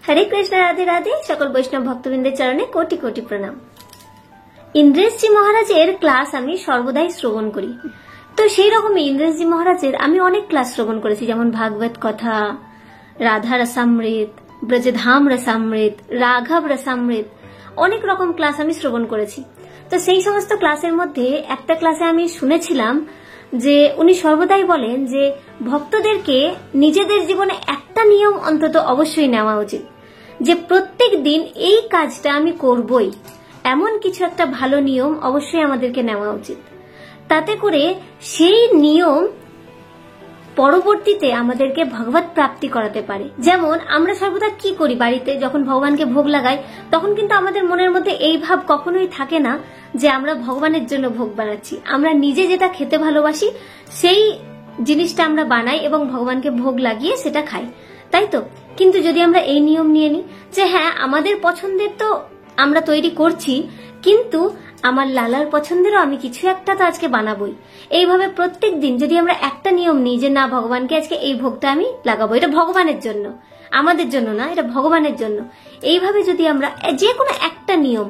हरे कृष्ण राधे राधे सकल वैष्णव भक्तबृंदेर चरणे कोटि कोटि प्रणाम। इंद्रेश जी महाराजेर क्लास आमी सर्वदाई श्रवण करी। तो सेई रकमই इंद्रेश जी महाराजेर आमी अनेक क्लास श्रवण करेছি, যেমন भागवत कथा, राधा रसामृत, ब्रजधाम रसामृत, राघव रसामृत, अनेक रकम क्लास आमी श्रवण करेছি। तो সেই সমস্ত ক্লাসের মধ্যে একটা ক্লাসে আমি শুনেছিলাম যে উনি সর্বদাই বলেন যে ভক্তদেরকে নিজেদের জীবনে একটা নিয়ম অন্তত অবশ্যই নেওয়া উচিত, যে প্রত্যেক দিন এই কাজটা আমি করবই, এমন কিছু একটা ভালো নিয়ম অবশ্যই আমাদেরকে নেওয়া উচিত। তাতে করে সেই নিয়ম পরবর্তীতে আমাদেরকে ভগবত প্রাপ্তি করাতে পারে। যেমন আমরা সর্বদা কি করি, বাড়িতে যখন ভগবানকে ভোগ লাগাই তখন কিন্তু আমাদের মনের মধ্যে এই ভাব কখনোই থাকে না যে আমরা ভগবানের জন্য ভোগ বানাচ্ছি। আমরা নিজে যেটা খেতে ভালোবাসি সেই জিনিসটা আমরা বানাই এবং ভগবানকে ভোগ লাগিয়ে সেটা খাই, তাই তো? কিন্তু যদি আমরা এই নিয়ম নিয়ে নিই যে হ্যাঁ আমাদের পছন্দের তো আমরা তৈরি করছি, কিন্তু আমার লালার পছন্দেরও আমি কিছু একটা তো আজকে বানাবোই, এইভাবে প্রত্যেক দিন যদি আমরা একটা নিয়ম নিই যে না ভগবানকে আজকে এই ভোগটা আমি লাগাবো, এটা ভগবানের জন্য, আমাদের জন্য না, এটা ভগবানের জন্য, এইভাবে যদি আমরা যে কোনো একটা নিয়ম,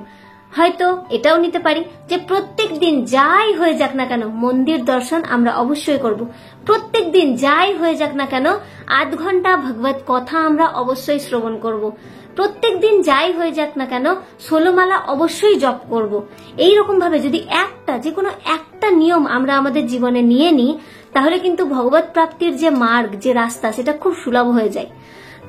হয়তো এটাও নিতে পারি যে প্রত্যেক দিন যাই হয়ে যাক না কেন মন্দির দর্শন আমরা অবশ্যই করব, প্রত্যেক দিন যাই হয়ে যাক না কেন আধ ঘন্টা ভগবত কথা আমরা অবশ্যই শ্রবণ করব, প্রত্যেক দিন যাই হয়ে যাক না কেন 16 মালা অবশ্যই জপ করব। এইরকম ভাবে যদি যে কোনো একটা নিয়ম আমরা আমাদের জীবনে নিয়ে নিই তাহলে কিন্তু ভগবত প্রাপ্তির যে মার্গ, যে রাস্তা, সেটা খুব সুলভ হয়ে যায়।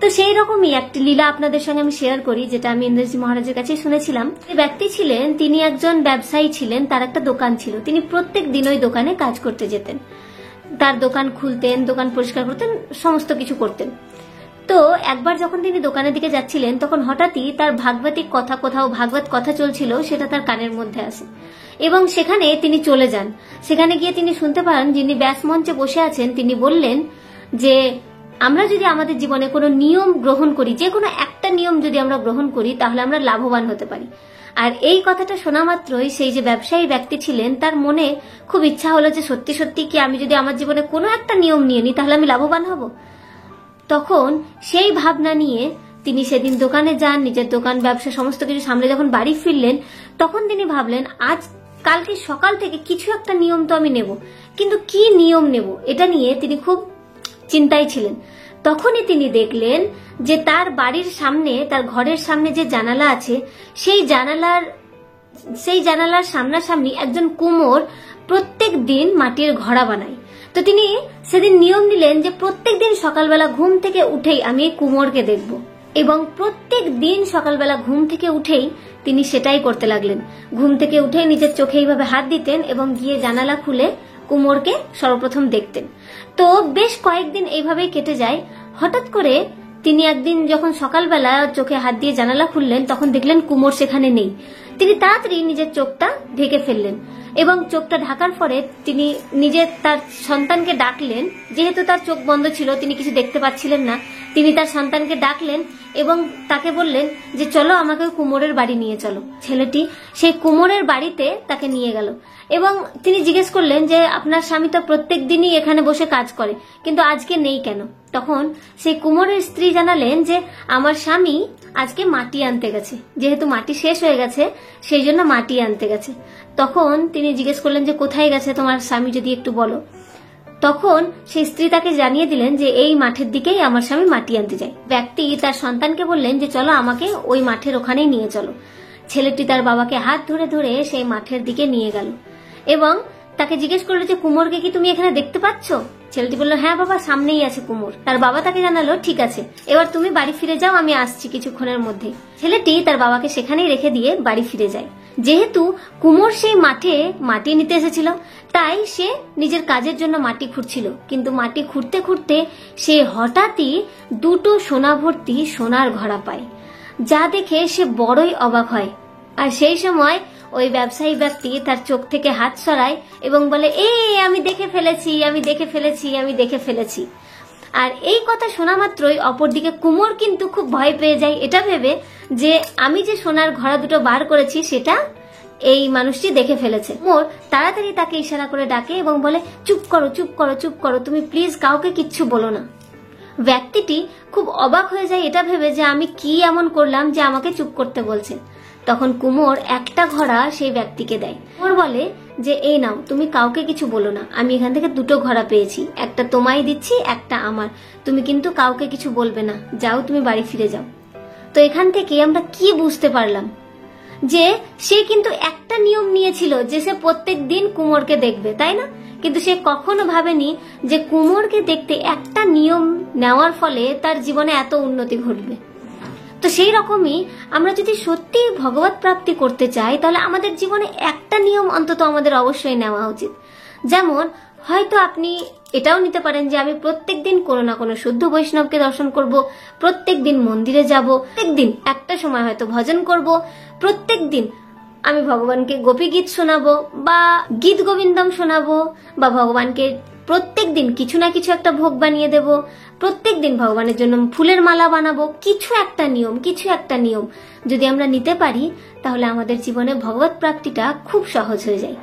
তো সেই রকমই একটি লীলা আপনাদের সঙ্গে আমি শেয়ার করি, যেটা আমি ইন্দ্রজি মহারাজের কাছে শুনেছিলাম। যে ব্যক্তি ছিলেন তিনি একজন ব্যবসায়ী ছিলেন, তার একটা দোকান ছিল, তিনি প্রত্যেক দিন ওই দোকানে কাজ করতে যেতেন, তার দোকান খুলতেন, দোকান পরিষ্কার করতেন, সমস্ত কিছু করতেন। তো একবার যখন তিনি দোকানের দিকে যাচ্ছিলেন তখন হঠাৎই তার ভাগবতিক কথা, কোথাও ভাগবত কথা চলছিল, সেটা তার কানের মধ্যে আসে এবং সেখানে তিনি চলে যান। সেখানে গিয়ে তিনি শুনতে পান যিনি ব্যাস মঞ্চে বসে আছেন তিনি বললেন যে আমরা যদি আমাদের জীবনে কোনো নিয়ম গ্রহণ করি, যে কোনো একটা নিয়ম যদি আমরা গ্রহণ করি তাহলে আমরা লাভবান হতে পারি। আর এই কথাটা শোনা মাত্রই সেই যে ব্যবসায়ী ব্যক্তি ছিলেন তার মনে খুব ইচ্ছা হলো যে সত্যি সত্যি কি আমি যদি আমার জীবনে কোনো একটা নিয়ম নিয়ে নিই তাহলে আমি লাভবান হব। তখন সেই ভাবনা নিয়ে তিনি সেদিন দোকানে যান, নিজের দোকান ব্যবসা সমস্ত কিছু সামলে যখন বাড়ি ফিরলেন তখন তিনি ভাবলেন কালকে সকাল থেকে কিছু একটা নিয়ম তো আমি নেব, কিন্তু কি নিয়ম নেব এটা নিয়ে তিনি খুব চিন্তায় ছিলেন। তখনই তিনি দেখলেন যে তার বাড়ির সামনে, তার ঘরের সামনে যে জানালা আছে সেই জানালার সামনাসামনি একজন কুমোর প্রত্যেক দিন মাটির ঘড়া বানায়। তো তিনি সেদিন নিয়ম নিলেন যে প্রত্যেক দিন সকালবেলা ঘুম থেকে উঠেই আমি এই কুমোরকে দেখব, এবং প্রত্যেক দিন সকালবেলা ঘুম থেকে উঠেই তিনি সেটাই করতে লাগলেন। ঘুম থেকে উঠেই নিজের চোখে এইভাবে হাত দিতেন এবং গিয়ে জানালা খুলে কুমোরকে সর্বপ্রথম দেখতেন। তো বেশ কয়েকদিন এইভাবেই কেটে যায়। হঠাৎ করে তিনি একদিন যখন সকালবেলা চোখে হাত দিয়ে জানালা খুললেন তখন দেখলেন কুমোর সেখানে নেই। তিনি তাড়াতাড়ি নিজের চোখটা ঢেকে ফেললেন এবং চোখটা ঢাকার পরে তিনি তার সন্তানকে ডাকলেন। যেহেতু তার চোখ বন্ধ ছিল, তিনি কিছু দেখতে পাচ্ছিলেন না, তিনি তার সন্তানকে ডাকলেন এবং তাকে বললেন যে চলো আমাকে কুমোরের বাড়ি নিয়ে চলো। ছেলেটি সেই কুমোরের বাড়িতে তাকে নিয়ে গেল এবং তিনি জিজ্ঞেস করলেন যে আপনার স্বামী তো প্রত্যেক দিনই এখানে বসে কাজ করে, কিন্তু আজকে নেই কেন? তখন সেই কুমোরের স্ত্রী জানালেন যে আমার স্বামী আজকে মাটি আনতে গেছে, যেহেতু মাটি শেষ হয়ে গেছে সেই জন্য মাটি আনতে গেছে। তখন তিনি জিজ্ঞেস করলেন যে কোথায় গেছে তোমার স্বামী, যদি একটু বলো। তখন সেই স্ত্রী তাকে জানিয়ে দিলেন যে এই মাঠের দিকেই আমার স্বামী মাটি আনতে যায়। ব্যক্তি তার সন্তানকে বললেন যে চলো আমাকে ওই মাঠের ওখানেই নিয়ে চলো। ছেলেটি তার বাবাকে হাত ধরে ধরে সেই মাঠের দিকে নিয়ে গেল এবং তাকে জিজ্ঞেস করলো যে কুমোরকে কি তুমি এখানে দেখতে পাচ্ছ? ছেলেটি বলল হ্যাঁ বাবা, সামনেই আছে কুমোর। তার বাবা তাকে জানালো ঠিক আছে, এবার তুমি বাড়ি ফিরে যাও, আমি আসছি কিছুক্ষণের মধ্যে। ছেলেটি তার বাবাকে সেখানেই রেখে দিয়ে বাড়ি ফিরে যায়। যেহেতু কুমোর সেই মাঠে মাটি নিতে এসেছিল তাই সে নিজের কাজের জন্য মাটি খুঁড়ছিল, কিন্তু মাটি খুঁড়তে খুঁড়তে সে হঠাৎই দুটো সোনা ভর্তি সোনার ঘড়া পায়, যা দেখে সে বড়ই অবাক হয়। আর সেই সময় ওই ব্যবসায়ী ব্যক্তি তার চোখ থেকে হাত সরায় এবং বলে আমি দেখে ফেলেছি, আমি দেখে ফেলেছি, আমি দেখে ফেলেছি। আর এই কথা শোনা মাত্রই অপরদিকে কুমোর কিন্তু খুব ভয় পেয়ে যায়, এটা ভেবে যে আমি যে সোনার ঘড়া দুটো বার করেছি সেটা এই মানুষটি দেখে ফেলেছে। কুমোর তাড়াতাড়ি তাকে ইশারা করে ডাকে এবং বলে চুপ করো, চুপ করো, চুপ করো, তুমি প্লিজ কাউকে কিচ্ছু বলো না। ব্যক্তিটি খুব অবাক হয়ে যায় এটা ভেবে যে আমি কি এমন করলাম যে আমাকে চুপ করতে বলছে। তখন কুমোর একটা ঘোড়া সেই ব্যক্তিকে দেয়। কুমোর বলে যে এই নাও, তুমি কাউকে কিছু বলো না, আমি এখান থেকে 2টো ঘোড়া পেয়েছি, একটা তোমায় দিচ্ছি, একটা আমার, তুমি কিন্তু কাউকে কিছু বলবে না, যাও তুমি বাড়ি ফিরে যাও। তো এখান থেকে আমরা কি বুঝতে পারলাম যে সে কিন্তু একটা নিয়ম নিয়েছিল যে সে প্রত্যেক দিন কুমোরকে দেখবে, তাই না? কিন্তু সে কখনো ভাবেনি যে কুমোরকে দেখতে একটা নিয়ম নেওয়ার ফলে তার জীবনে এত উন্নতি ঘটবে। তো সেই রকমই আমরা যদি সত্যি ভগবত প্রাপ্তি করতে চাই তাহলে আমাদের জীবনে একটা নিয়ম অন্তত আমাদের অবশ্যই নেওয়া উচিত। যেমন হয়তো আপনি এটাও নিতে পারেন যে আমি প্রত্যেকদিন কোনো না কোনো শুদ্ধ বৈষ্ণবকে দর্শন করব, প্রত্যেকদিন মন্দিরে যাব, প্রত্যেকদিন একটা সময় হয়তো ভজন করব, প্রত্যেকদিন আমি ভগবানকে গোপী গীত শোনাবো বা গীত গোবিন্দম শোনাবো, বা ভগবানকে প্রত্যেকদিন কিছু না কিছু একটা ভোগ বানিয়ে দেব, প্রত্যেকদিন ভগবানের জন্য ফুলের মালা বানাবো। কিছু একটা নিয়ম যদি আমরা নিতে পারি তাহলে আমাদের জীবনে ভগবত প্রাপ্তিটা খুব সহজ হয়ে যায়।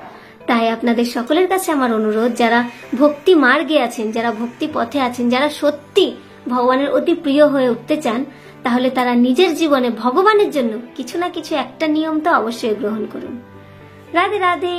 তাই আপনাদের সকলের কাছে আমার অনুরোধ, যারা ভক্তি মার্গে আছেন, যারা ভক্তি পথে আছেন, যারা সত্যি ভগবানের অতি প্রিয় হয়ে উঠতে চান, তাহলে তারা নিজের জীবনে ভগবানের জন্য কিছু না কিছু একটা নিয়ম তো অবশ্যই গ্রহণ করুন। রাধে রাধে।